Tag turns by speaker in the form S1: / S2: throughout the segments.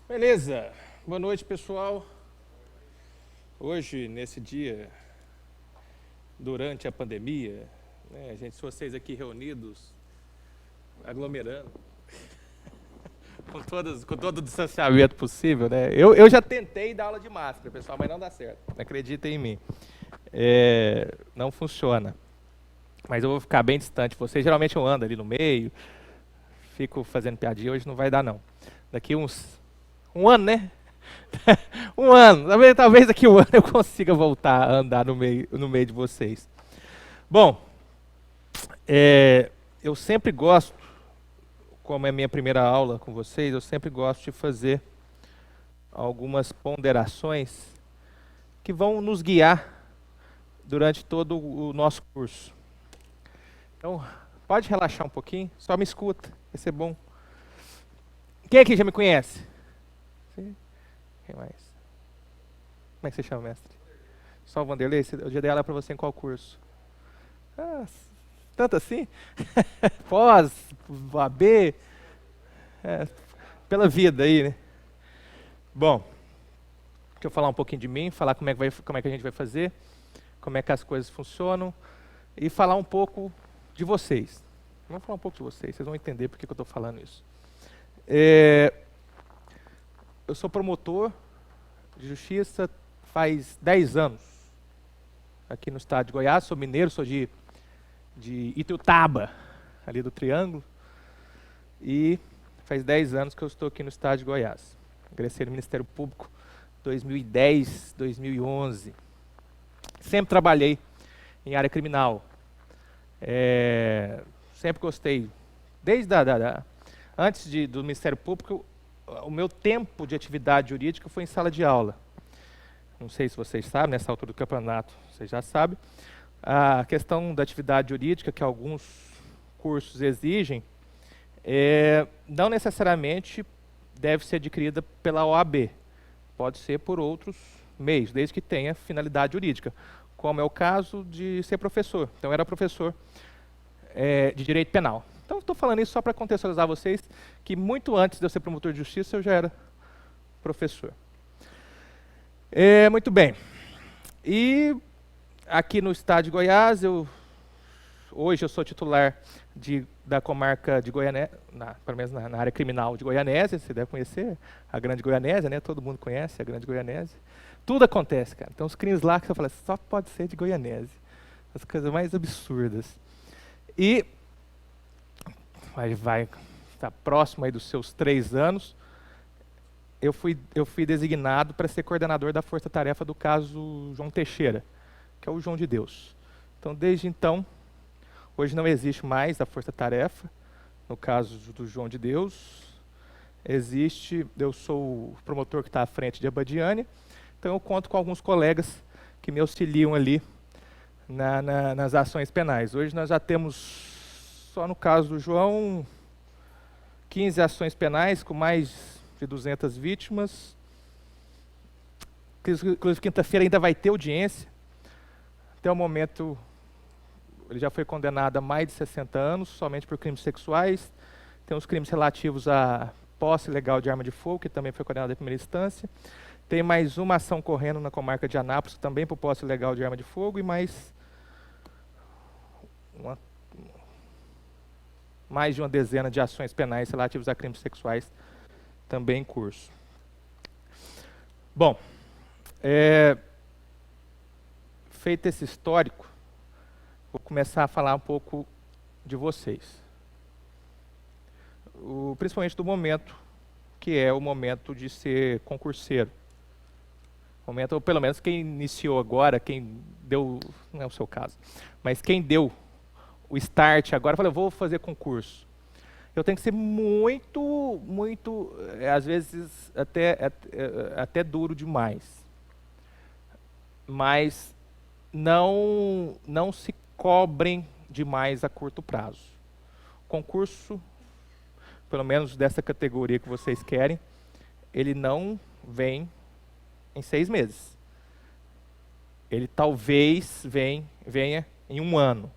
S1: Beleza, boa noite pessoal. Hoje, nesse dia, durante a pandemia, né, se vocês aqui reunidos, aglomerando, com todo o distanciamento possível, né? Eu já tentei dar aula de máscara, pessoal, mas não dá certo. Acreditem em mim. Não funciona. Mas eu vou ficar bem distante de vocês. Geralmente eu ando ali no meio, fico fazendo piadinha. Hoje não vai dar, não. Daqui um ano, né? Um ano. Talvez daqui um ano eu consiga voltar a andar no meio de vocês. Bom, eu sempre gosto, como é a minha primeira aula com vocês, eu sempre gosto de fazer algumas ponderações que vão nos guiar durante todo o nosso curso. Então, pode relaxar um pouquinho, só me escuta, vai ser bom. Quem aqui já me conhece? Sim. Quem mais? Como é que você chama, mestre? Só o Vanderlei? Eu já dei aula para você em qual curso? Ah, tanto assim? Pós, AB, pela vida aí, né? Bom, deixa eu falar um pouquinho de mim, falar como é que a gente vai fazer, como é que as coisas funcionam e falar um pouco de vocês. Vamos falar um pouco de vocês vão entender por que eu estou falando isso. Eu sou promotor de justiça faz 10 anos aqui no estado de Goiás, sou mineiro, sou de Ituiutaba, ali do Triângulo, e faz 10 anos que eu estou aqui no estado de Goiás. Ingressei no Ministério Público em 2010, 2011. Sempre trabalhei em área criminal. Sempre gostei. Desde antes do Ministério Público, o meu tempo de atividade jurídica foi em sala de aula. Não sei se vocês sabem, nessa altura do campeonato, vocês já sabem. A questão da atividade jurídica, que alguns cursos exigem, não necessariamente deve ser adquirida pela OAB. Pode ser por outros meios, desde que tenha finalidade jurídica, como é o caso de ser professor. Então, eu era professor de direito penal. Então, estou falando isso só para contextualizar vocês que muito antes de eu ser promotor de justiça, eu já era professor. Muito bem. E aqui no estado de Goiás, hoje eu sou titular da comarca de Goianésia, pelo menos na área criminal de Goianésia, você deve conhecer a Grande Goianésia, né? Todo mundo conhece a Grande Goianésia. Tudo acontece, cara. Então, os crimes lá que você fala, só pode ser de Goianésia. As coisas mais absurdas. E vai estar próximo aí dos seus 3 anos, eu fui designado para ser coordenador da força-tarefa do caso João Teixeira, que é o João de Deus. Então, desde então, hoje não existe mais a força-tarefa, no caso do João de Deus. Eu sou o promotor que está à frente de Abadiânia, então eu conto com alguns colegas que me auxiliam ali nas ações penais. Hoje nós já temos, só no caso do João, 15 ações penais com mais de 200 vítimas. Inclusive, quinta-feira ainda vai ter audiência. Até o momento, ele já foi condenado a mais de 60 anos, somente por crimes sexuais. Tem os crimes relativos à posse ilegal de arma de fogo, que também foi condenado em primeira instância. Tem mais uma ação correndo na comarca de Anápolis, também por posse ilegal de arma de fogo, e mais de uma dezena de ações penais relativas a crimes sexuais também em curso. Bom, feito esse histórico, vou começar a falar um pouco de vocês. Principalmente do momento, que é o momento de ser concurseiro. Momento, ou pelo menos quem iniciou agora, quem deu, não é o seu caso, mas quem deu o start agora, falou, eu vou fazer concurso. Eu tenho que ser muito, às vezes até duro demais. Mas não se cobrem demais a curto prazo. Concurso, pelo menos dessa categoria que vocês querem, ele não vem em 6 meses. Ele talvez venha em 1 ano.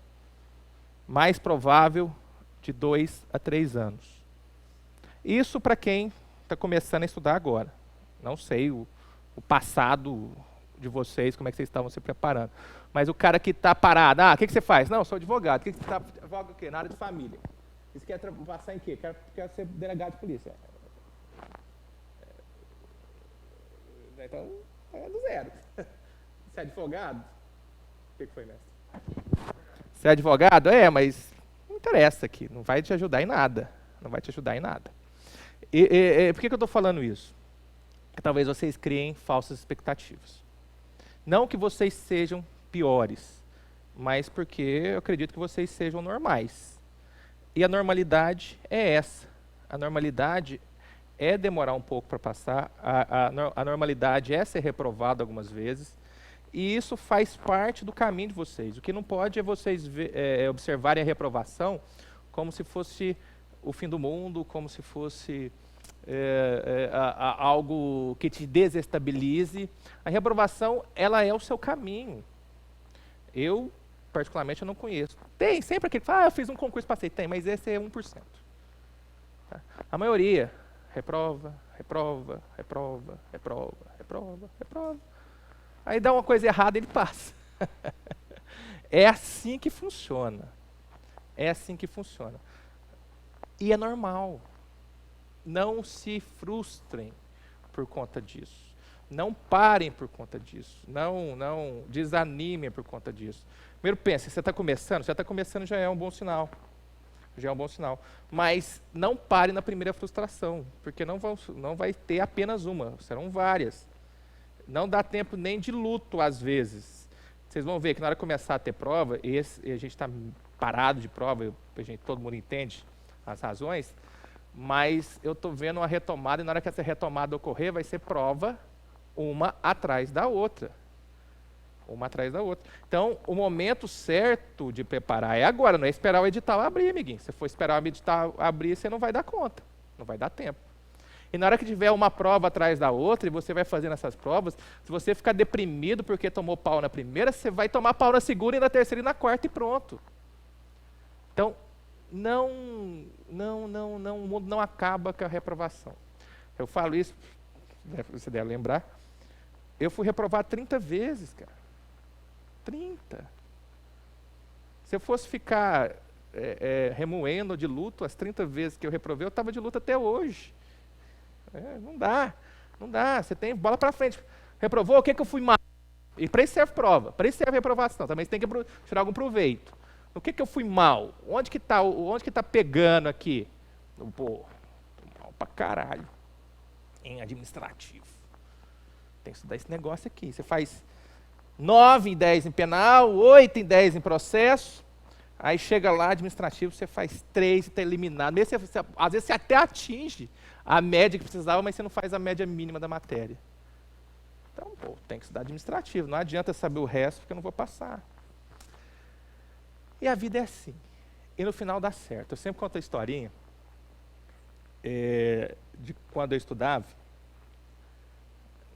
S1: Mais provável de 2 a 3 anos. Isso para quem está começando a estudar agora. Não sei o passado de vocês, como é que vocês estavam se preparando. Mas o cara que está parado, o que você faz? Não, sou advogado. O que você está advogado o quê? Na área de família. Você quer passar em quê? Quer ser delegado de polícia. Então, é do zero. Você é advogado? O que foi, mestre? Você é advogado? Mas não interessa aqui. Não vai te ajudar em nada. Não vai te ajudar em nada. Por que eu estou falando isso? Que talvez vocês criem falsas expectativas. Não que vocês sejam piores, mas porque eu acredito que vocês sejam normais. E a normalidade é essa. A normalidade é demorar um pouco para passar, a normalidade é ser reprovado algumas vezes, e isso faz parte do caminho de vocês. O que não pode é vocês observarem a reprovação como se fosse o fim do mundo, como se fosse algo que te desestabilize. A reprovação, ela é o seu caminho. Eu, particularmente, eu não conheço. Tem sempre aquele que fala, eu fiz um concurso, passei. Tem, mas esse é 1%. Tá? A maioria reprova. Aí dá uma coisa errada e ele passa. É assim que funciona. É assim que funciona. E é normal. Não se frustrem por conta disso. Não parem por conta disso. Não desanimem por conta disso. Primeiro pense, você está começando já é um bom sinal. Já é um bom sinal. Mas não pare na primeira frustração, porque não vai ter apenas uma, serão várias. Não dá tempo nem de luto, às vezes. Vocês vão ver que na hora que começar a ter prova, e a gente está parado de prova, todo mundo entende as razões, mas eu estou vendo uma retomada, e na hora que essa retomada ocorrer, vai ser prova uma atrás da outra. Uma atrás da outra. Então, o momento certo de preparar é agora, não é esperar o edital abrir, amiguinho. Se for esperar o edital abrir, você não vai dar conta, não vai dar tempo. E na hora que tiver uma prova atrás da outra, e você vai fazendo essas provas, se você ficar deprimido porque tomou pau na primeira, você vai tomar pau na segunda, e na terceira e na quarta e pronto. Então, o mundo não acaba com a reprovação. Eu falo isso, você deve lembrar, eu fui reprovado 30 vezes, cara. 30. Se eu fosse ficar remoendo de luto as 30 vezes que eu reprovei, eu estava de luto até hoje. Não dá. Você tem bola para frente. Reprovou, o que eu fui mal? E para isso serve prova, para isso serve reprovação. Também você tem que tirar algum proveito. O que eu fui mal? Onde que tá pegando aqui? Pô, tô mal pra caralho. Em administrativo. Tem que estudar esse negócio aqui. Você faz 9 em 10 em penal, 8 em 10 em processo, aí chega lá, administrativo, você faz 3 e está eliminado. Mesmo às vezes você até atinge a média que precisava, mas você não faz a média mínima da matéria. Então, tem que estudar administrativo. Não adianta saber o resto, porque eu não vou passar. E a vida é assim. E no final dá certo. Eu sempre conto a historinha de quando eu estudava.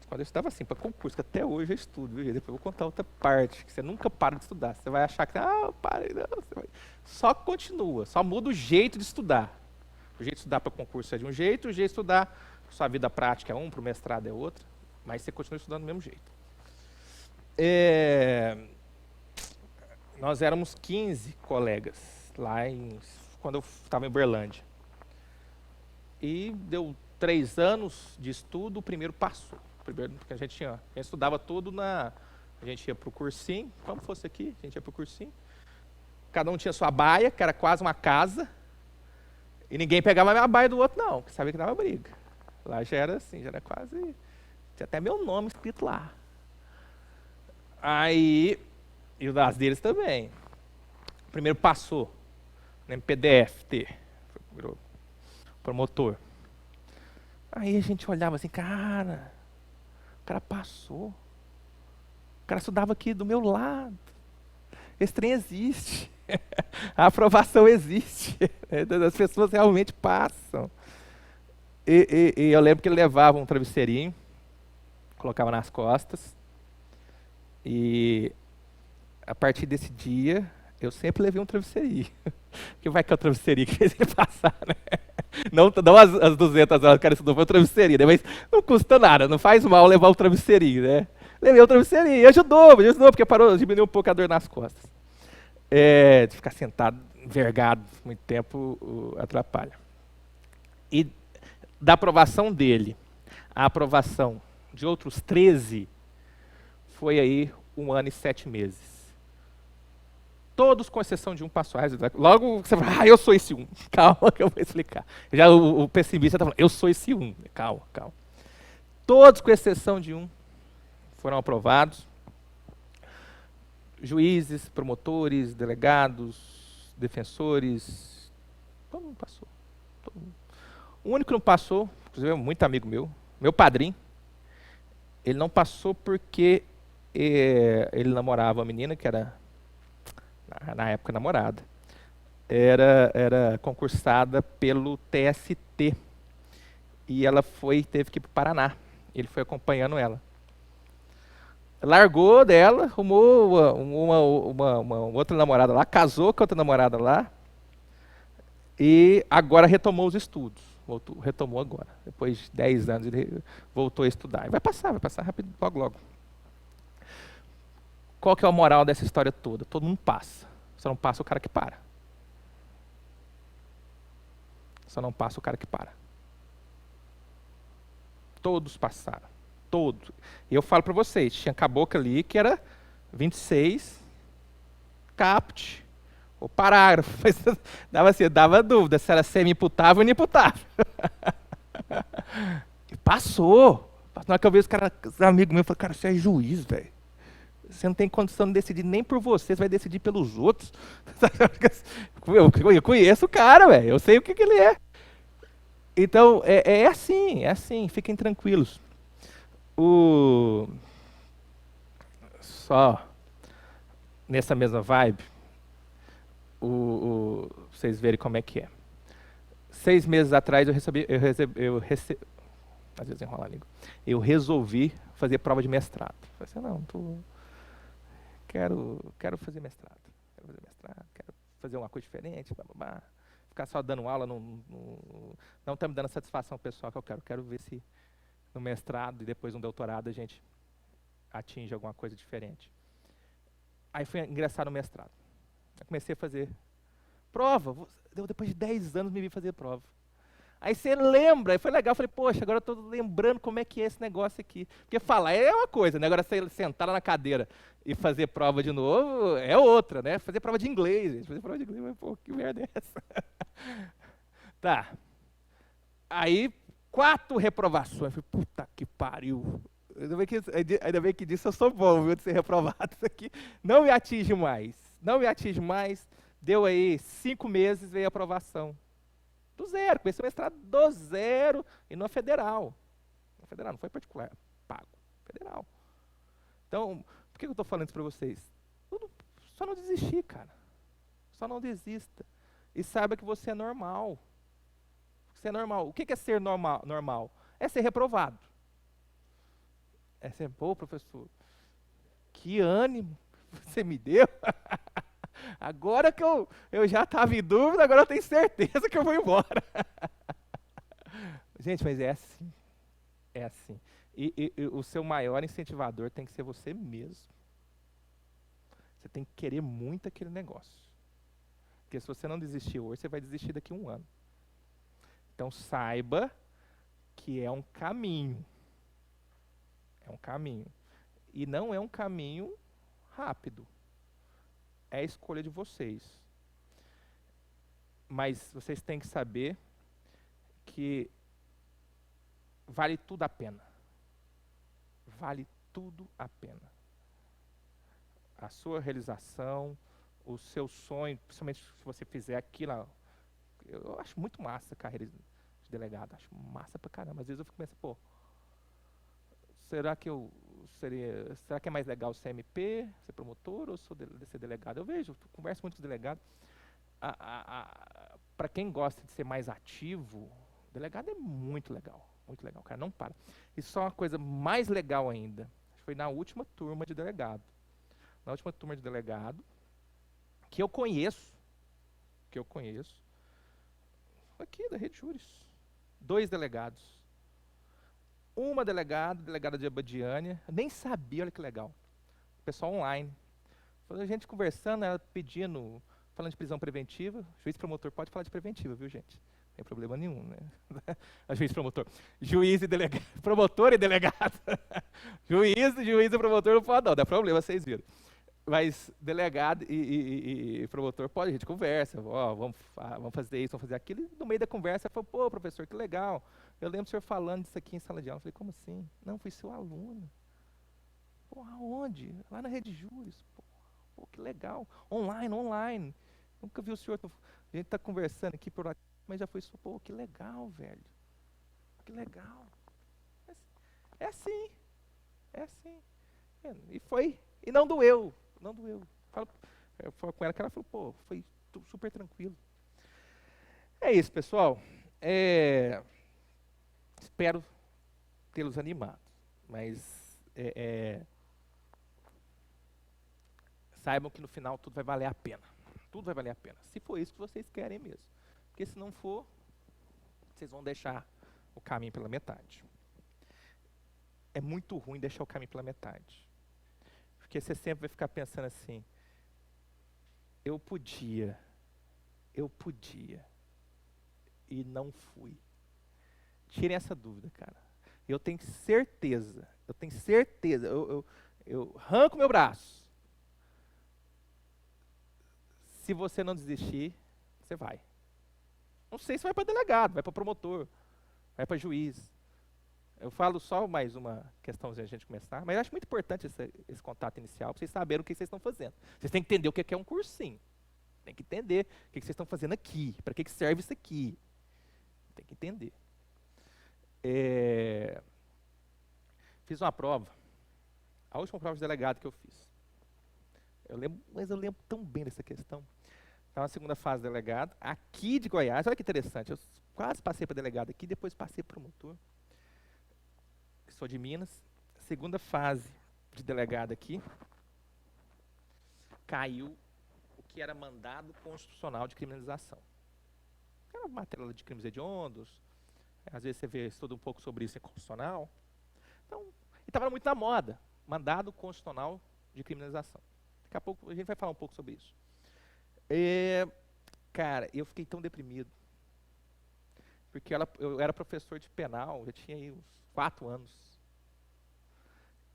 S1: Quando eu estudava assim, para concurso, que até hoje eu estudo, viu? Depois eu vou contar outra parte, que você nunca para de estudar. Você vai achar que, parei, não. Só continua, só muda o jeito de estudar. O jeito de estudar para concurso é de um jeito, o jeito de estudar para sua vida prática é um, para o mestrado é outro, mas você continua estudando do mesmo jeito. Nós éramos 15 colegas lá quando eu estava em Uberlândia. E deu 3 anos de estudo, o primeiro passou. Primeiro, porque a gente estudava tudo a gente ia para o cursinho, como fosse aqui, a gente ia para o cursinho. Cada um tinha sua baia, que era quase uma casa, e ninguém pegava a baia do outro, não, porque sabia que dava briga. Lá já era assim, já era quase, tinha até meu nome escrito lá. Aí, e o das deles também. Primeiro passou, no MPDF-T, virou promotor. Aí a gente olhava assim, cara, o cara passou. O cara estudava aqui do meu lado. Esse trem existe. A aprovação existe. As pessoas realmente passam. E eu lembro que ele levava um travesseirinho, colocava nas costas. E a partir desse dia, eu sempre levei um travesseirinho. Que vai que é o travesseirinho que fez ele passar, né? Não as 200 horas que o cara estudou, foi o travesseirinho, né? Mas não custa nada, não faz mal levar o travesseirinho, né? Levei o travesseirinho, e ajudou, porque parou, diminuiu um pouco a dor nas costas. De ficar sentado, envergado muito tempo, atrapalha. E da aprovação dele, a aprovação de outros 13, foi aí 1 ano e 7 meses. Todos, com exceção de um, passou. Logo você fala, eu sou esse um. Calma que eu vou explicar. Já o pessimista está falando, eu sou esse um. Calma, calma. Todos, com exceção de um, foram aprovados. Juízes, promotores, delegados, defensores, todo mundo passou. Todo mundo. O único que não passou, inclusive é muito amigo meu padrinho, ele não passou porque ele namorava uma menina que era, na época, namorada. Era concursada pelo TST. E ela teve que ir para o Paraná. Ele foi acompanhando ela. Largou dela, arrumou uma outra namorada lá, casou com outra namorada lá, e agora retomou os estudos. Retomou agora. Depois de 10 anos ele voltou a estudar. E vai passar rápido, logo, logo. Qual que é a moral dessa história toda? Todo mundo passa. Só não passa o cara que para. Só não passa o cara que para. Todos passaram. Todos. E eu falo para vocês, tinha caboclo ali que era 26, caput, o parágrafo. Dava dúvida se era semi-imputável ou inimputável. E passou. Na hora que eu vejo os amigos meus, eu falei, cara, você é juiz, velho. Você não tem condição de decidir nem por você vai decidir pelos outros. Eu conheço o cara, velho. Eu sei o que ele é. Então, é assim, fiquem tranquilos. Só nessa mesma vibe, vocês verem como é que é. 6 meses atrás às vezes enrola a língua. Eu resolvi fazer prova de mestrado. Falei assim, não, quero fazer mestrado. Quero fazer uma coisa diferente, blá, blá, blá. Ficar só dando aula não está me dando a satisfação pessoal que eu quero. Quero ver se no mestrado e depois no doutorado a gente atinge alguma coisa diferente. Aí fui ingressar no mestrado. Eu comecei a fazer prova. Depois de 10 anos me vi fazer prova. Aí você lembra, e foi legal, eu falei, poxa, agora eu estou lembrando como é que é esse negócio aqui. Porque falar é uma coisa, né? Agora você sentar lá na cadeira e fazer prova de novo é outra, né? Fazer prova de inglês, gente. Fazer prova de inglês, mas pô, que merda é essa? Tá. Aí, 4 reprovações. Eu falei, puta que pariu. Ainda bem que disso eu sou bom, viu, de ser reprovado. Isso aqui não me atinge mais. Não me atinge mais. Deu aí 5 meses, veio a aprovação. Do zero, comecei o mestrado do zero e não federal. Não federal, não foi particular, pago. Federal. Então, por que eu estou falando isso para vocês? Só não desistir, cara. Só não desista. E saiba que você é normal. Você é normal. O que é ser normal? É ser reprovado. É ser, pô, professor, que ânimo você me deu. Agora que eu já estava em dúvida, agora eu tenho certeza que eu vou embora. Gente, mas é assim. É assim. E o seu maior incentivador tem que ser você mesmo. Você tem que querer muito aquele negócio. Porque se você não desistir hoje, você vai desistir daqui a 1 ano. Então saiba que é um caminho. É um caminho. E não é um caminho rápido. É a escolha de vocês. Mas vocês têm que saber que vale tudo a pena. Vale tudo a pena. A sua realização, o seu sonho, principalmente se você fizer aquilo. Eu acho muito massa a carreira de delegado. Acho massa pra caramba. Às vezes eu fico pensando, pô, será que é mais legal ser MP, ser promotor ou ser delegado? Eu vejo, converso muito com os delegados. Para quem gosta de ser mais ativo, delegado é muito legal, o cara não para. E só uma coisa mais legal ainda, foi na última turma de delegado. Na última turma de delegado, que eu conheço, aqui da Rede Júris. 2 delegados. Uma delegada de Abadiânia, nem sabia, olha que legal. Pessoal online. A gente conversando, ela pedindo, falando de prisão preventiva. Juiz promotor pode falar de preventiva, viu, gente? Não tem problema nenhum, né? A juiz promotor. Juiz e delegado. Promotor e delegado. Juiz e promotor não pode, não. Dá problema, vocês viram. Mas delegado e promotor pode, a gente conversa. Ó, vamos fazer isso, vamos fazer aquilo. E no meio da conversa, falou, pô, professor, que legal. Eu lembro o senhor falando disso aqui em sala de aula. Eu falei, como assim? Não, fui seu aluno. Pô, aonde? Lá na Rede Júris. Pô, que legal. Online. Nunca vi o senhor. A gente está conversando aqui por lá, mas já foi isso. Pô, que legal, velho. Que legal. É assim. É assim. E foi. E não doeu. Não doeu. Eu falo com ela que ela falou, pô, foi super tranquilo. É isso, pessoal. Espero tê-los animado. Mas saibam que no final tudo vai valer a pena. Tudo vai valer a pena. Se for isso que vocês querem mesmo. Porque se não for, vocês vão deixar o caminho pela metade. É muito ruim deixar o caminho pela metade. Porque você sempre vai ficar pensando assim, eu podia, e não fui. Tirem essa dúvida, cara. Eu tenho certeza, eu arranco meu braço. Se você não desistir, você vai. Não sei se vai para delegado, vai para promotor, vai para juiz. Eu falo só mais uma questãozinha a gente começar, mas eu acho muito importante esse contato inicial, para vocês saberem o que vocês estão fazendo. Vocês têm que entender o que é um cursinho. Tem que entender o que vocês estão fazendo aqui, para que serve isso aqui. Tem que entender. Fiz uma prova, a última prova de delegado que eu fiz. Mas eu lembro tão bem dessa questão. Estava na segunda fase de delegado, aqui de Goiás. Olha que interessante, eu quase passei para delegado aqui, depois passei para promotor. Sou de Minas. Segunda fase de delegado aqui, caiu o que era mandado constitucional de criminalização. É uma matéria de crimes hediondos, às vezes você estuda um pouco sobre isso em constitucional. Então, estava muito na moda, mandado constitucional de criminalização. Daqui a pouco a gente vai falar um pouco sobre isso. Cara, eu fiquei tão deprimido. Porque eu era professor de penal, já tinha aí uns 4 anos.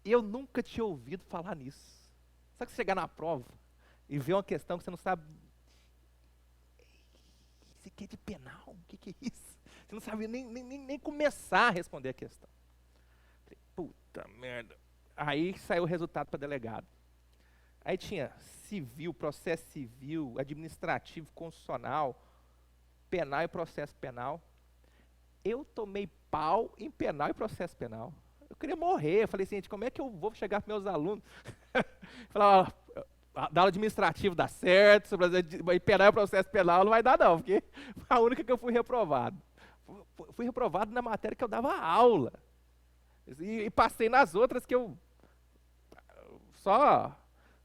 S1: E eu nunca tinha ouvido falar nisso. Sabe que você chegar na prova e ver uma questão que você não sabe. Isso aqui é de penal? O que é isso? Você não sabe nem começar a responder a questão. Falei, puta merda. Aí saiu o resultado para delegado. Aí tinha civil, processo civil, administrativo, constitucional, penal e processo penal. Eu tomei pau em penal e processo penal. Eu queria morrer. Eu falei assim, gente, como é que eu vou chegar para meus alunos? Falar, da aula administrativa dá certo, sobre penal e processo penal não vai dar não, porque foi a única que eu fui reprovado. Fui reprovado na matéria que eu dava aula. E passei nas outras que eu só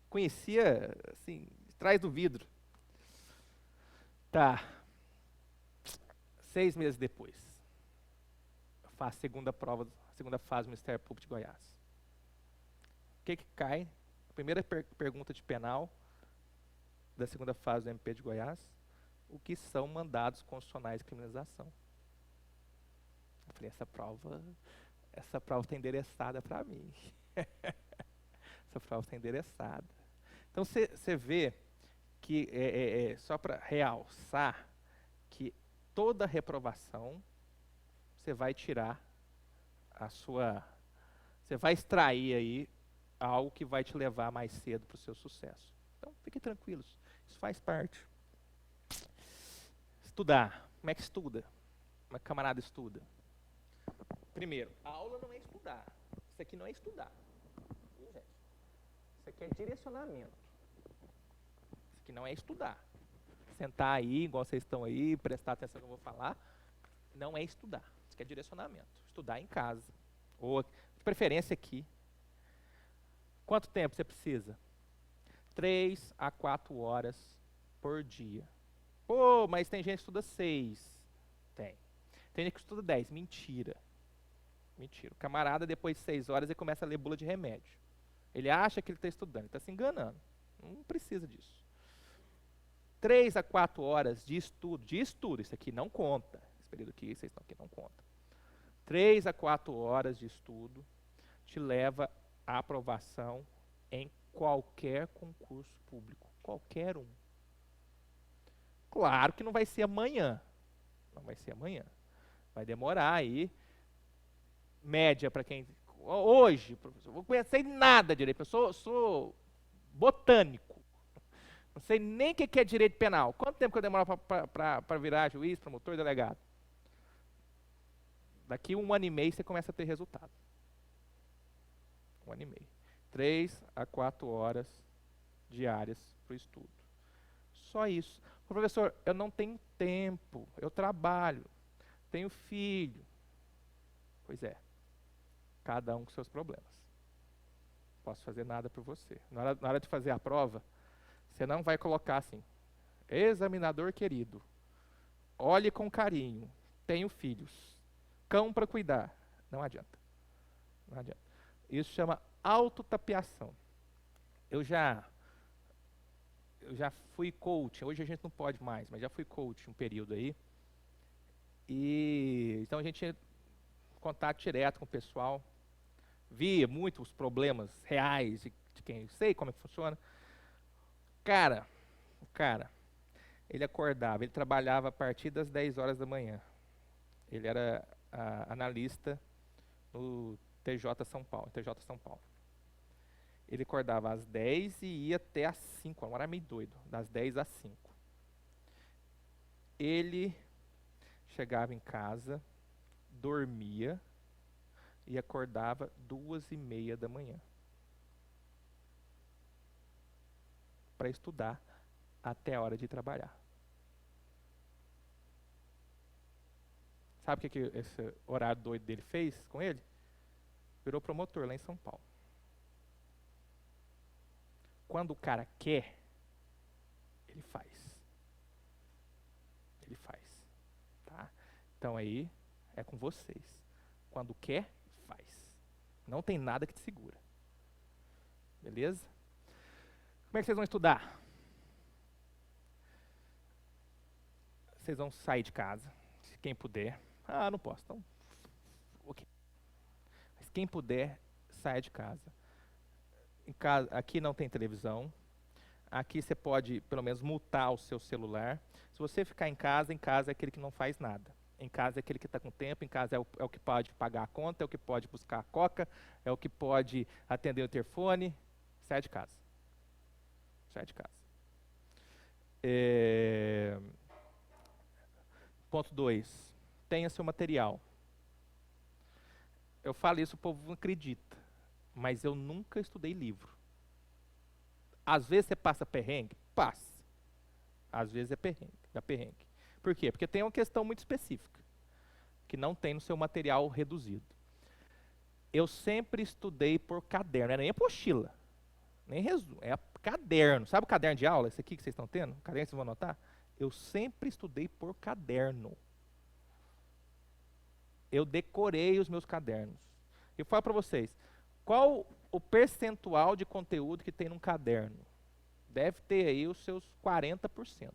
S1: conhecia, assim, atrás do vidro. Tá. 6 meses depois, eu faço a segunda prova, segunda fase do Ministério Público de Goiás. O que cai? A primeira pergunta de penal da segunda fase do MP de Goiás, o que são mandados constitucionais de criminalização? Eu falei, essa prova está endereçada para mim. Essa prova está endereçada. Então você vê que, só para realçar, que toda reprovação você vai tirar você vai extrair aí algo que vai te levar mais cedo para o seu sucesso. Então, fiquem tranquilos, isso faz parte. Estudar. Como é que estuda? Como é que o camarada estuda? Primeiro, a aula não é estudar. Isso aqui não é estudar. Viu, gente? Isso aqui é direcionamento. Isso aqui não é estudar. Sentar aí, igual vocês estão aí, prestar atenção no que eu vou falar, não é estudar. Isso aqui é direcionamento. Estudar em casa. Ou, de preferência, aqui. Quanto tempo você precisa? 3 a 4 horas por dia. Pô, mas tem gente que estuda 6. Tem. Tem gente que estuda 10. Mentira. Mentira. O camarada, depois de 6 horas, ele começa a ler bula de remédio. Ele acha que ele está estudando, ele está se enganando. Não precisa disso. 3 a 4 horas de estudo, isso aqui não conta. Esse período aqui, vocês estão aqui, não conta. 3 a 4 horas de estudo te leva à aprovação em qualquer concurso público. Qualquer um. Claro que não vai ser amanhã. Não vai ser amanhã. Vai demorar aí. Média para quem... Hoje, professor, eu não conheço nada de direito. Eu sou botânico. Não sei nem o que é direito penal. Quanto tempo que eu demoro para virar juiz, promotor, delegado? Daqui 1 ano e meio você começa a ter resultado. 1 ano e meio. 3 a 4 horas diárias para o estudo. Só isso. Professor, eu não tenho tempo, eu trabalho, tenho filho. Pois é. Cada um com seus problemas. Não posso fazer nada por você. Na hora de fazer a prova, você não vai colocar assim, examinador querido, olhe com carinho, tenho filhos, cão para cuidar. Não adianta. Não adianta. Isso chama autotapeação. Eu já fui coach, hoje a gente não pode mais, mas já fui coach um período aí. E então a gente tinha contato direto com o pessoal, via muito os problemas reais de quem sei como é que funciona. O cara, ele acordava, ele trabalhava a partir das 10 horas da manhã. Ele era analista no TJ São Paulo. Ele acordava às 10 e ia até às 5, agora era meio doido, das 10 às 5. Ele chegava em casa, dormia e acordava 2h30 da manhã para estudar até a hora de trabalhar. Sabe o que esse horário doido dele fez com ele? Virou promotor lá em São Paulo. Quando o cara quer, ele faz. Ele faz. Tá? Então aí é com vocês. Quando quer, faz. Não tem nada que te segura. Beleza? Como é que vocês vão estudar? Vocês vão sair de casa, se quem puder. Ah, não posso. Então, ok. Mas quem puder, saia de casa. Em casa, aqui não tem televisão. Aqui você pode, pelo menos, mutar o seu celular. Se você ficar em casa é aquele que não faz nada. Em casa é aquele que está com tempo, em casa é o que pode pagar a conta, é o que pode buscar a coca, é o que pode atender o interfone. Sai de casa. Sai de casa. Ponto 2. Tenha seu material. Eu falo isso, o povo não acredita. Mas eu nunca estudei livro. Às vezes você passa perrengue? Passa. Às vezes é perrengue, dá perrengue. Por quê? Porque tem uma questão muito específica, que não tem no seu material reduzido. Eu sempre estudei por caderno, não é nem apostila, nem resumo, é caderno. Sabe o caderno de aula, esse aqui que vocês estão tendo? O caderno que vocês vão anotar? Eu sempre estudei por caderno. Eu decorei os meus cadernos. Eu falo para vocês, qual o percentual de conteúdo que tem num caderno? Deve ter aí os seus 40%.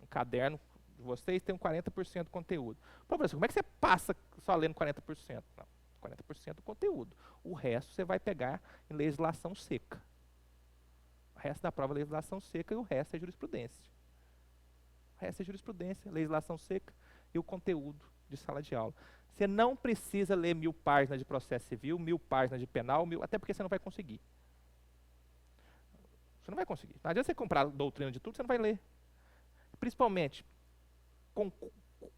S1: Um caderno de vocês tem um 40% de conteúdo. Professor, como é que você passa só lendo 40%? Não, 40% do conteúdo. O resto você vai pegar em legislação seca. O resto da prova é legislação seca e o resto é jurisprudência. O resto é jurisprudência, legislação seca e o conteúdo de sala de aula. Você não precisa ler 1000 páginas de processo civil, 1000 páginas de penal, até porque você não vai conseguir. Você não vai conseguir. Não adianta você comprar doutrina de tudo, você não vai ler. Principalmente,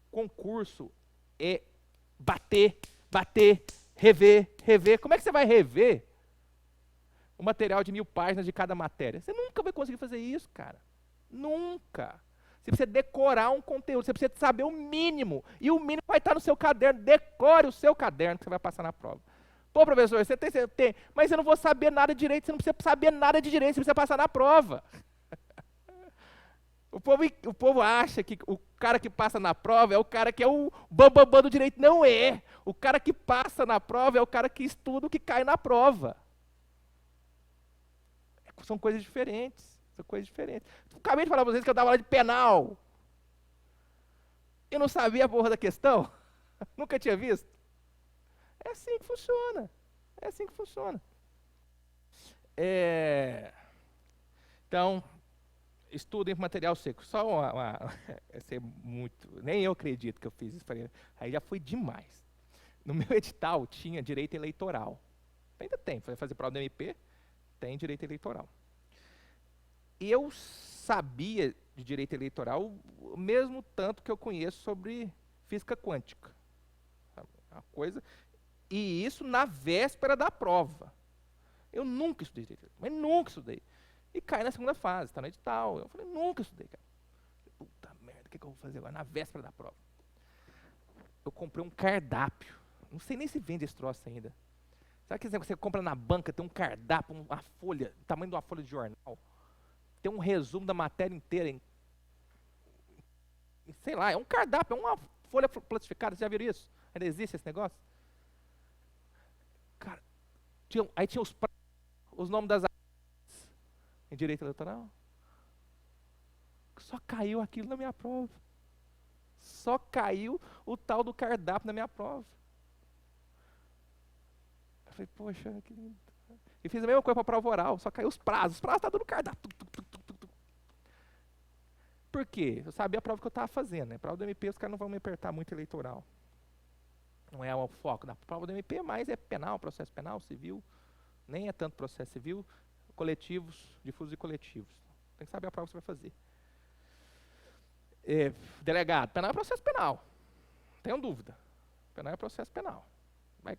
S1: concurso é bater, rever. Como é que você vai rever o material de 1000 páginas de cada matéria? Você nunca vai conseguir fazer isso, cara. Nunca. Você precisa decorar um conteúdo, você precisa saber o mínimo. E o mínimo vai estar no seu caderno. Decore o seu caderno que você vai passar na prova. Pô, professor, você tem, mas eu não vou saber nada de direito. Você não precisa saber nada de direito, você precisa passar na prova. O povo acha que o cara que passa na prova é o cara que é o bambambam do direito. Não é. O cara que passa na prova é o cara que estuda o que cai na prova. São coisas diferentes. São coisas diferentes. Acabei de falar para vocês que eu dava aula de penal. Eu não sabia a porra da questão. Nunca tinha visto. É assim que funciona. É assim que funciona. Então, estudem material seco. Só nem eu acredito que eu fiz isso. Aí já foi demais. No meu edital tinha direito eleitoral. Ainda tem. Foi fazer prova do MP, tem direito eleitoral. Eu sabia de direito eleitoral o mesmo tanto que eu conheço sobre física quântica. A coisa. E isso na véspera da prova. Eu nunca estudei direito, mas nunca estudei. E cai na segunda fase, está no edital. Eu falei, nunca estudei, cara. Puta merda, o que eu vou fazer agora? Na véspera da prova. Eu comprei um cardápio. Não sei nem se vende esse troço ainda. Sabe que você compra na banca, tem um cardápio, uma folha, o tamanho de uma folha de jornal. Tem um resumo da matéria inteira. Sei lá, é um cardápio, é uma folha plastificada. Vocês já viram isso? Ainda existe esse negócio? Cara, aí tinha os nomes das áreas em direito eleitoral. Só caiu aquilo na minha prova. Só caiu o tal do cardápio na minha prova. Eu falei, poxa, que lindo. E fiz a mesma coisa para a prova oral, só caiu os prazos. Os prazos estavam no cardápio. Por quê? Eu sabia a prova que eu estava fazendo. Né? A prova do MP, os caras não vão me apertar muito eleitoral. Não é o foco da prova do MP, mas é penal, processo penal, civil. Nem é tanto processo civil, coletivos, difusos e coletivos. Tem que saber a prova que você vai fazer. Delegado, penal é processo penal. Não tenham dúvida. Penal é processo penal. Vai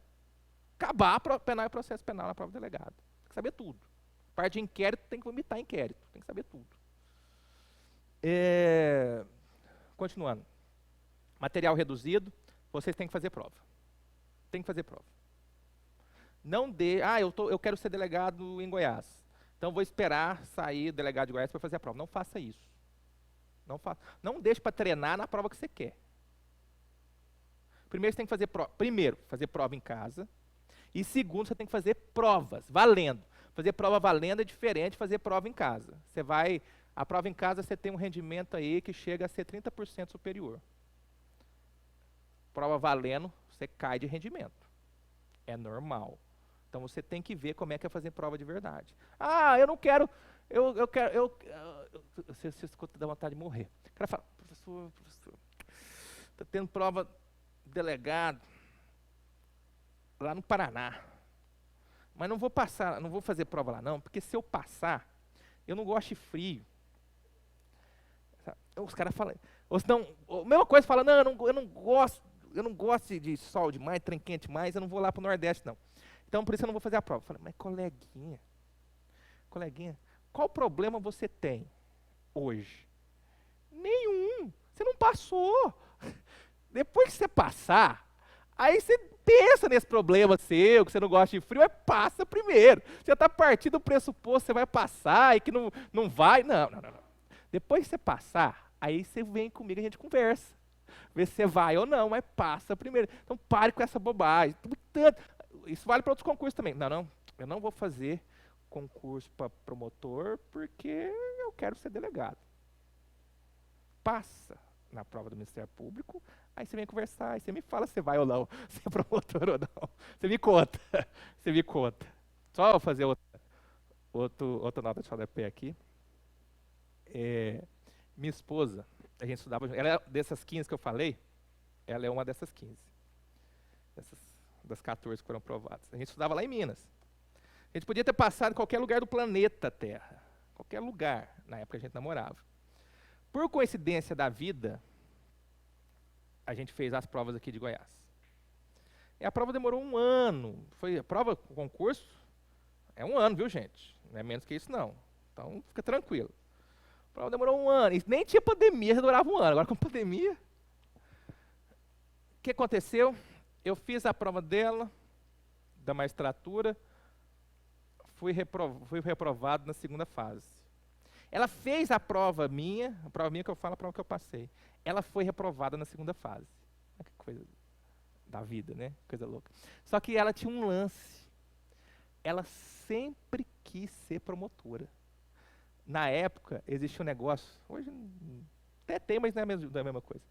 S1: acabar penal é processo penal na prova do delegado. Tem que saber tudo. Parte de inquérito tem que vomitar inquérito. Tem que saber tudo. Continuando. Material reduzido, vocês têm que fazer prova. Tem que fazer prova. Não dê, eu quero ser delegado em Goiás. Então vou esperar sair delegado de Goiás para fazer a prova. Não faça isso. Não deixe para treinar na prova que você quer. Primeiro você tem que fazer prova. Primeiro, fazer prova em casa. E segundo, você tem que fazer provas, valendo. Fazer prova valendo é diferente de fazer prova em casa. A prova em casa você tem um rendimento aí que chega a ser 30% superior. Prova valendo, você cai de rendimento. É normal. Então você tem que ver como é que é fazer prova de verdade. Eu não quero, você escuta da vontade de morrer. O cara fala, professor, está tendo prova delegado lá no Paraná. Mas não vou passar, não vou fazer prova lá não, porque se eu passar, eu não gosto de frio. Os caras falam, a mesma coisa fala, não, eu não gosto de sol demais, trem quente demais, eu não vou lá para o Nordeste não. Então por isso eu não vou fazer a prova. Eu falei, mas coleguinha, qual problema você tem hoje? Nenhum, você não passou. Depois que você passar, aí você pensa nesse problema seu, que você não gosta de frio, mas passa primeiro. Você está partindo do pressuposto que você vai passar e que não vai. Não. Depois que você passar, aí você vem comigo e a gente conversa. Vê se você vai ou não, mas passa primeiro. Então pare com essa bobagem. Isso vale para outros concursos também. Não, eu não vou fazer concurso para promotor porque eu quero ser delegado. Passa na prova do Ministério Público, aí você vem conversar, aí você me fala se você vai ou não, se é promotor ou não. Você me conta. Só vou fazer outra nota de rodapé aqui. Minha esposa, a gente estudava, ela é dessas 15 que eu falei, ela é uma dessas 15. Das 14 que foram aprovadas. A gente estudava lá em Minas. A gente podia ter passado em qualquer lugar do planeta Terra. Qualquer lugar. Na época a gente namorava. Por coincidência da vida, a gente fez as provas aqui de Goiás. E a prova demorou 1 ano. Foi a prova, o concurso, é 1 ano, viu, gente? Não é menos que isso, não. Então, fica tranquilo. A prova demorou 1 ano. E nem tinha pandemia, já durava 1 ano. Agora, com pandemia, o que aconteceu? Eu fiz a prova dela, da magistratura, fui reprovado na segunda fase. Ela fez a prova minha que eu falo, a prova que eu passei. Ela foi reprovada na segunda fase. Olha que coisa da vida, né? Coisa louca. Só que ela tinha um lance. Ela sempre quis ser promotora. Na época, existia um negócio, hoje até tem, mas não é a mesma coisa.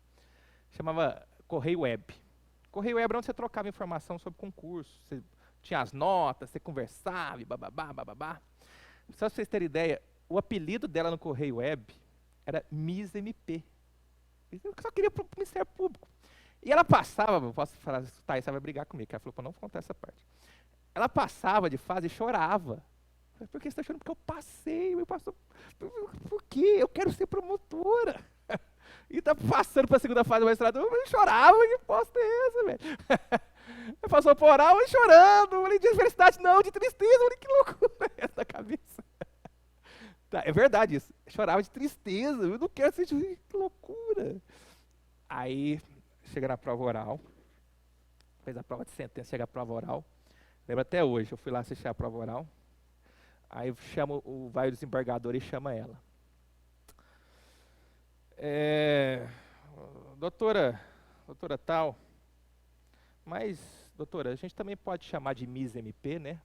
S1: Chamava Correio Web. Correio Web era onde você trocava informação sobre concurso. Você tinha as notas, você conversava, e bababá, bababá. Só pra vocês terem ideia, o apelido dela no Correio Web era Miss MP. Eu só queria pro Ministério Público. E ela passava, posso falar, tá, você vai brigar comigo, que ela falou pra não contar essa parte. Ela passava de fase e chorava. Por que você está chorando? Porque eu passei, eu passo. Por quê? Eu quero ser promotora. E tá passando para a segunda fase do magistrado, eu chorava, que bosta é essa, velho? Passou por oral e chorando, eu falei, de felicidade não, de tristeza, eu falei, que loucura é essa da cabeça. Tá, é verdade isso, eu chorava de tristeza, eu não quero ser juiz, que loucura. Aí, chega na prova oral, fez a prova de sentença, chega a prova oral, lembro até hoje, eu fui lá assistir a prova oral, aí vai o desembargador e chama ela. Doutora tal, mas, doutora, a gente também pode chamar de Miss MP, né?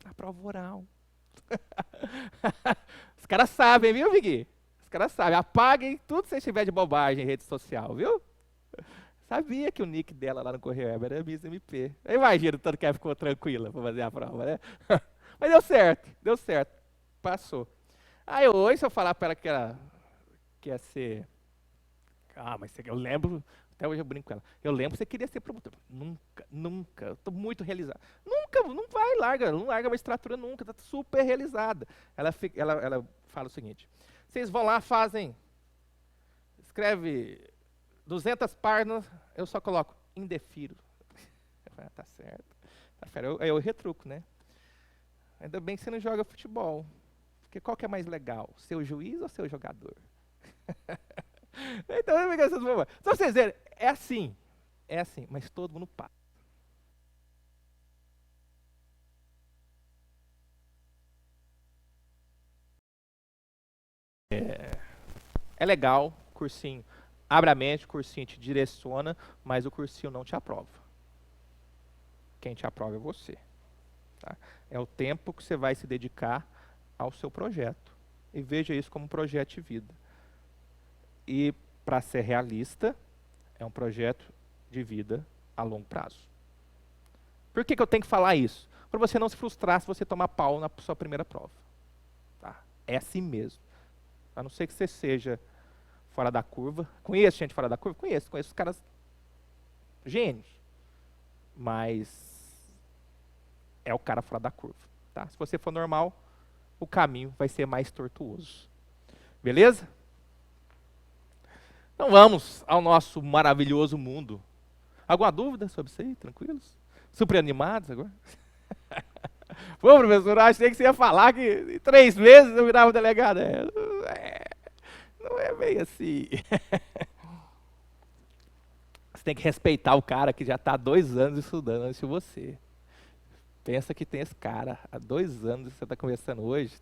S1: A prova oral. Os caras sabem, viu, Vigui? Os caras sabem. Apaguem tudo que você tiver de bobagem em rede social, viu? Sabia que o nick dela lá no Correio Web era Miss MP. Eu imagino tanto que ela ficou tranquila para fazer a prova, né? Mas deu certo. Passou. Aí hoje, se eu falar para ela que ela quer ser... mas eu lembro, até hoje eu brinco com ela, eu lembro que você queria ser promotor. Nunca, eu estou muito realizada. Nunca, não larga a magistratura nunca, está super realizada. Ela fala o seguinte, vocês vão lá, escreve 200 páginas, eu só coloco, indefiro. Eu falo, tá certo. Eu retruco, né? Ainda bem que você não joga futebol. Porque qual que é mais legal? Ser o juiz ou ser o jogador? Então, só vocês verem, é assim, mas todo mundo passa. É legal, cursinho, abre a mente, o cursinho te direciona, mas o cursinho não te aprova. Quem te aprova é você. Tá? É o tempo que você vai se dedicar ao seu projeto. E veja isso como um projeto de vida. E, para ser realista, é um projeto de vida a longo prazo. Por que eu tenho que falar isso? Para você não se frustrar se você tomar pau na sua primeira prova. Tá? É assim mesmo. A não ser que você seja fora da curva. Conheço gente fora da curva? Conheço os caras gênios. Mas é o cara fora da curva. Tá? Se você for normal, o caminho vai ser mais tortuoso. Beleza? Então vamos ao nosso maravilhoso mundo. Alguma dúvida sobre isso aí? Tranquilos? Super animados agora? Pô, professor, achei que você ia falar que em 3 meses eu virava delegado. Não é bem assim. Você tem que respeitar o cara que já está há 2 anos estudando antes de você. Pensa que tem esse cara há 2 anos que você está conversando hoje.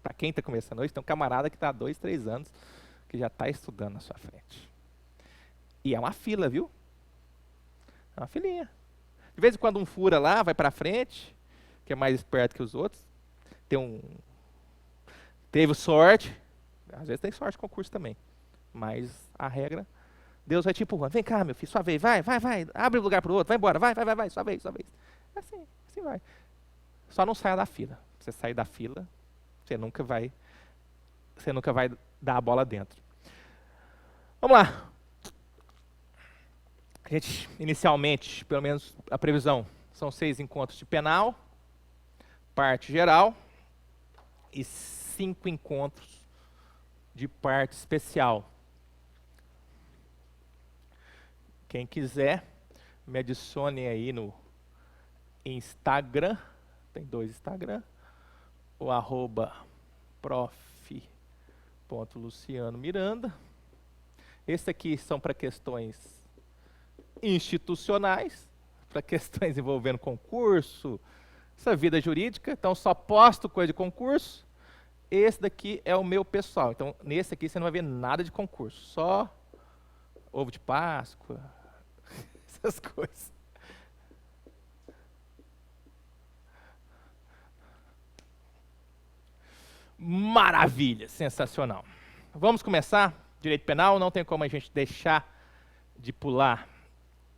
S1: Para quem está conversando hoje, tem um camarada que está há 2, 3 anos que já está estudando na sua frente. E é uma fila, viu? É uma filinha. De vez em quando um fura lá, vai para frente, que é mais esperto que os outros. Teve sorte. Às vezes tem sorte com concurso também. Mas a regra, Deus vai te empurrando. Vem cá, meu filho, sua vez, vai. Abre um lugar para o outro, vai embora, vai, sua vez. Assim vai. Só não saia da fila. Você sair da fila, você nunca vai dar a bola dentro. Vamos lá. A gente, inicialmente, pelo menos a previsão, são 6 encontros de penal, parte geral, e 5 encontros de parte especial. Quem quiser, me adicione aí no Instagram, tem 2 Instagram, o @prof.luciano.miranda. Esse aqui são para questões institucionais, para questões envolvendo concurso, essa vida jurídica. Então só posto coisa de concurso esse daqui é o meu pessoal. Então, nesse aqui você não vai ver nada de concurso, só ovo de Páscoa, essas coisas. Maravilha, sensacional. Vamos começar? Direito penal, não tem como a gente deixar de pular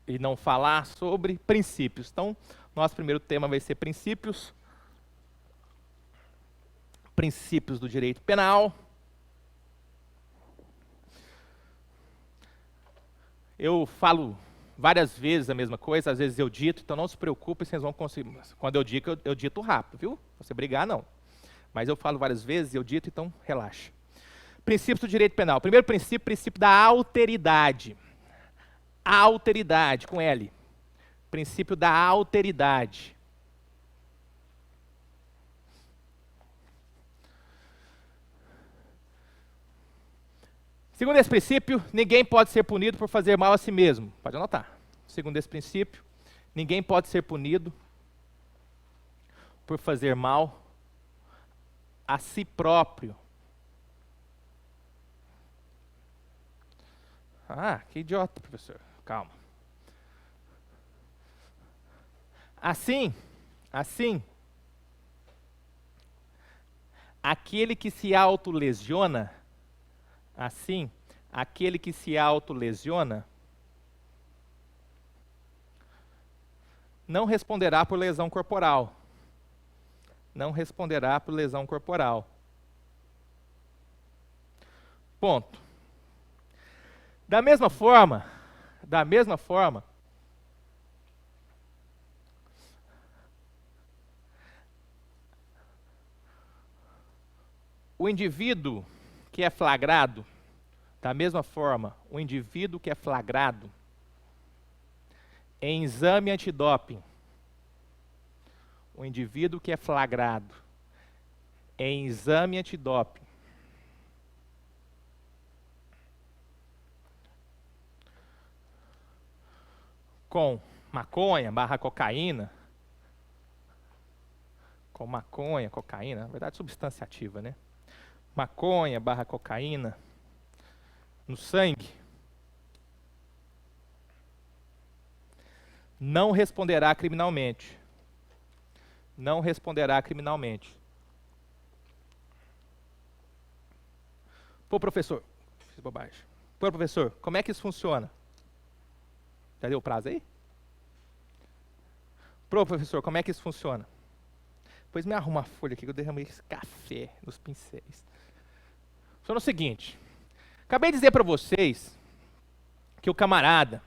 S1: e não falar sobre princípios. Então, nosso primeiro tema vai ser princípios. Princípios do direito penal. Eu falo várias vezes a mesma coisa, às vezes eu dito, então não se preocupe, vocês vão conseguir. Quando eu digo, eu dito rápido, viu? Se você brigar, não. Mas eu falo várias vezes, eu dito, então relaxa. Princípios do direito penal. Primeiro princípio, princípio da alteridade. Alteridade, com L. Princípio da alteridade. Segundo esse princípio, ninguém pode ser punido por fazer mal a si mesmo. Pode anotar. Segundo esse princípio, ninguém pode ser punido por fazer mal a si próprio. Ah, que idiota, professor. Calma. Assim, aquele que se autolesiona, não responderá por lesão corporal. Não responderá por lesão corporal. Ponto. Da mesma forma, o indivíduo que é flagrado, em exame antidoping, com maconha / cocaína, na verdade substância ativa, né? Maconha / cocaína no sangue, não responderá criminalmente. Pô, professor, fiz bobagem. Pô, professor, como é que isso funciona? Já deu o prazo aí? Pô, professor, como é que isso funciona? Pois me arruma a folha aqui que eu derramei esse café nos pincéis. Funciona o seguinte. Acabei de dizer para vocês que o camarada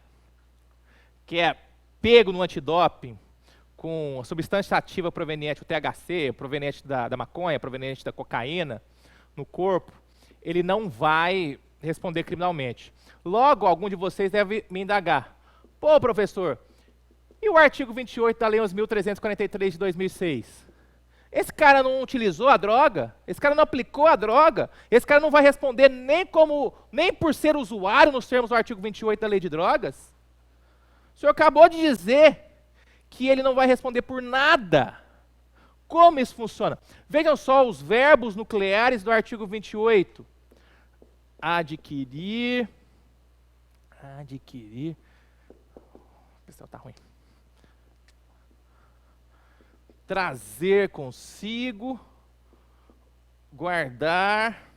S1: que é pego no antidoping com a substância ativa proveniente do THC, proveniente da maconha, proveniente da cocaína no corpo, ele não vai responder criminalmente. Logo, algum de vocês deve me indagar. Pô, professor, e o artigo 28 da Lei 11.343 de 2006? Esse cara não utilizou a droga? Esse cara não aplicou a droga? Esse cara não vai responder nem por ser usuário nos termos do artigo 28 da Lei de Drogas? O senhor acabou de dizer que ele não vai responder por nada. Como isso funciona? Vejam só os verbos nucleares do artigo 28. Adquirir. O pessoal tá ruim. Trazer consigo, guardar,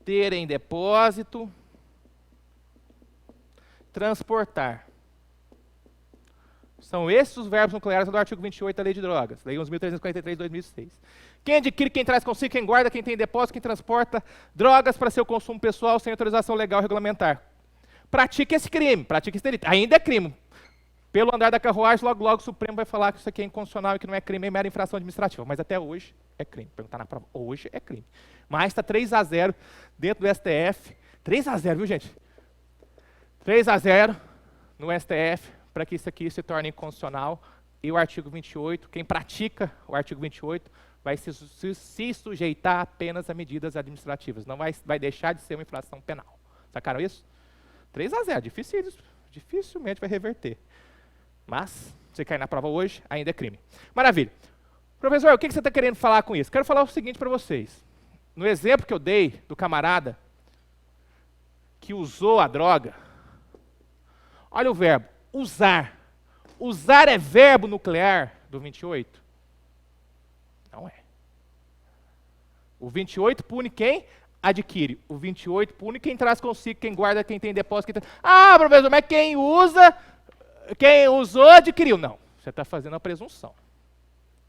S1: ter em depósito, transportar. São esses os verbos nucleares do artigo 28 da Lei de Drogas, Lei 11.343 de 2006. Quem adquire, quem traz consigo, quem guarda, quem tem em depósito, quem transporta drogas para seu consumo pessoal sem autorização legal regulamentar. Pratica esse crime, pratica esse delito. Ainda é crime. Pelo andar da carruagem, logo o Supremo vai falar que isso aqui é inconstitucional e que não é crime, é mera infração administrativa. Mas até hoje é crime. Perguntar na prova, hoje é crime. Mas está 3-0 dentro do STF. 3-0, viu, gente? 3-0 no STF para que isso aqui se torne inconstitucional. E o artigo 28, quem pratica o artigo 28 vai se sujeitar apenas a medidas administrativas. Não vai deixar de ser uma infração penal. Sacaram isso? 3-0, dificilmente vai reverter. Mas, se cair na prova hoje, ainda é crime. Maravilha. Professor, o que você está querendo falar com isso? Quero falar o seguinte para vocês. No exemplo que eu dei do camarada que usou a droga, olha o verbo, usar. Usar é verbo nuclear do 28? Não é. O 28 pune quem adquire. O 28 pune quem traz consigo, quem guarda, quem tem depósito. Ah, professor, mas quem usa, quem usou, adquiriu. Não, você está fazendo a presunção.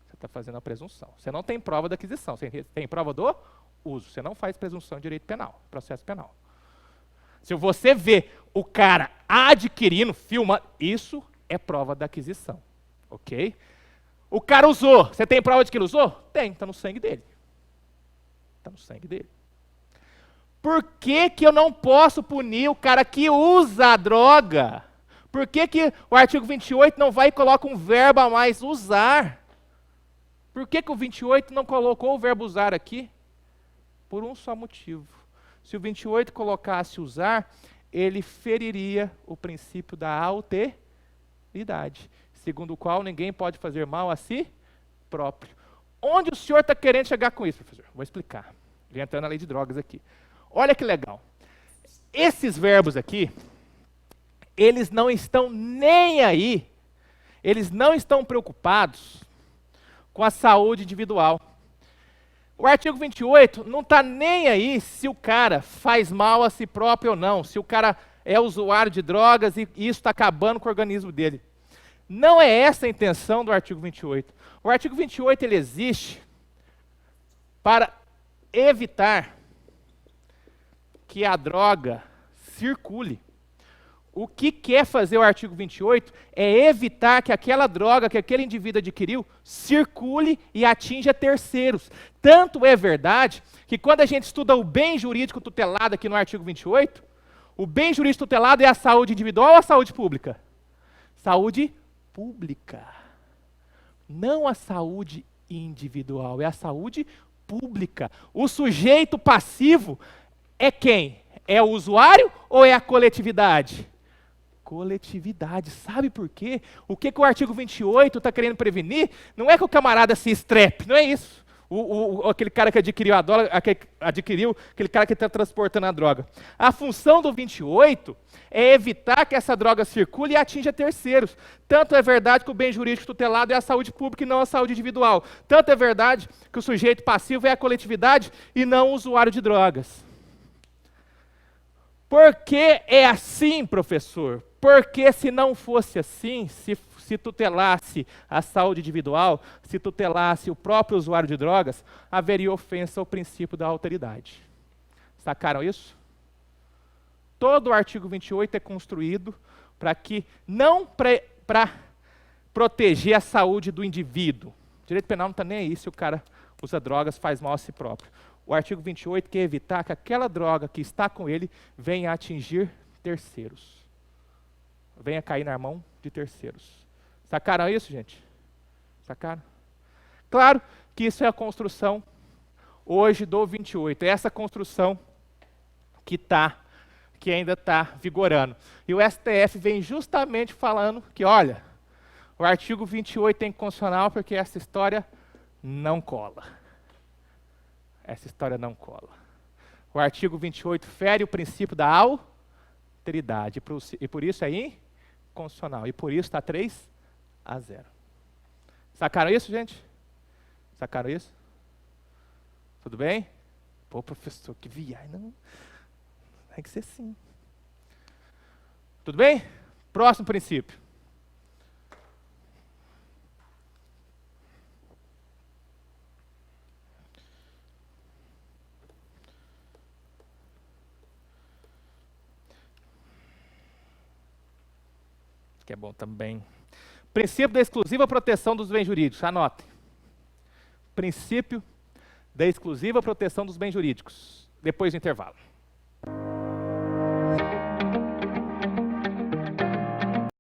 S1: Você está fazendo a presunção. Você não tem prova da aquisição, você tem prova do uso. Você não faz presunção de direito penal, processo penal. Se você vê o cara adquirindo, filma, isso é prova da aquisição, ok? O cara usou, você tem prova de que ele usou? Tem, está no sangue dele. Está no sangue dele. Por que que eu não posso punir o cara que usa a droga? Por que que o artigo 28 não vai e coloca um verbo a mais, usar? Por que que o 28 não colocou o verbo usar aqui? Por um só motivo. Se o 28 colocasse usar, ele feriria o princípio da alteridade, segundo o qual ninguém pode fazer mal a si próprio. Onde o senhor está querendo chegar com isso, professor? Vou explicar. Vem entrando na lei de drogas aqui. Olha que legal. Esses verbos aqui, eles não estão nem aí, eles não estão preocupados com a saúde individual. O artigo 28 não está nem aí se o cara faz mal a si próprio ou não, se o cara é usuário de drogas e isso está acabando com o organismo dele. Não é essa a intenção do artigo 28. O artigo 28 ele existe para evitar que a droga circule. O que quer fazer o artigo 28 é evitar que aquela droga que aquele indivíduo adquiriu circule e atinja terceiros. Tanto é verdade que quando a gente estuda o bem jurídico tutelado aqui no artigo 28, o bem jurídico tutelado é a saúde individual ou a saúde pública? Saúde pública. Não a saúde individual, é a saúde pública. O sujeito passivo é quem? É o usuário ou é a coletividade? Coletividade. Sabe por quê? O que o artigo 28 está querendo prevenir não é que o camarada se estrepe, não é isso. Aquele cara que adquiriu a droga, aquele cara que está transportando a droga. A função do 28 é evitar que essa droga circule e atinja terceiros. Tanto é verdade que o bem jurídico tutelado é a saúde pública e não a saúde individual. Tanto é verdade que o sujeito passivo é a coletividade e não o usuário de drogas. Por que é assim, professor? Porque se não fosse assim, se tutelasse a saúde individual, se tutelasse o próprio usuário de drogas, haveria ofensa ao princípio da alteridade. Sacaram isso? Todo o artigo 28 é construído para que, não para proteger a saúde do indivíduo. O direito penal não está nem aí se o cara usa drogas, faz mal a si próprio. O artigo 28 quer evitar que aquela droga que está com ele venha atingir terceiros. Venha cair na mão de terceiros. Sacaram isso, gente? Sacaram? Claro que isso é a construção hoje do 28. É essa construção que ainda está vigorando. E o STF vem justamente falando que, olha, o artigo 28 é inconstitucional porque essa história não cola. Essa história não cola. O artigo 28 fere o princípio da alteridade, e por isso é inconstitucional. E por isso está 3-0. Sacaram isso, gente? Sacaram isso? Tudo bem? Pô, professor, que viagem. Não. Tem que ser sim. Tudo bem? Próximo princípio. Que é bom também. Princípio da exclusiva proteção dos bens jurídicos. Anotem. Princípio da exclusiva proteção dos bens jurídicos. Depois do intervalo.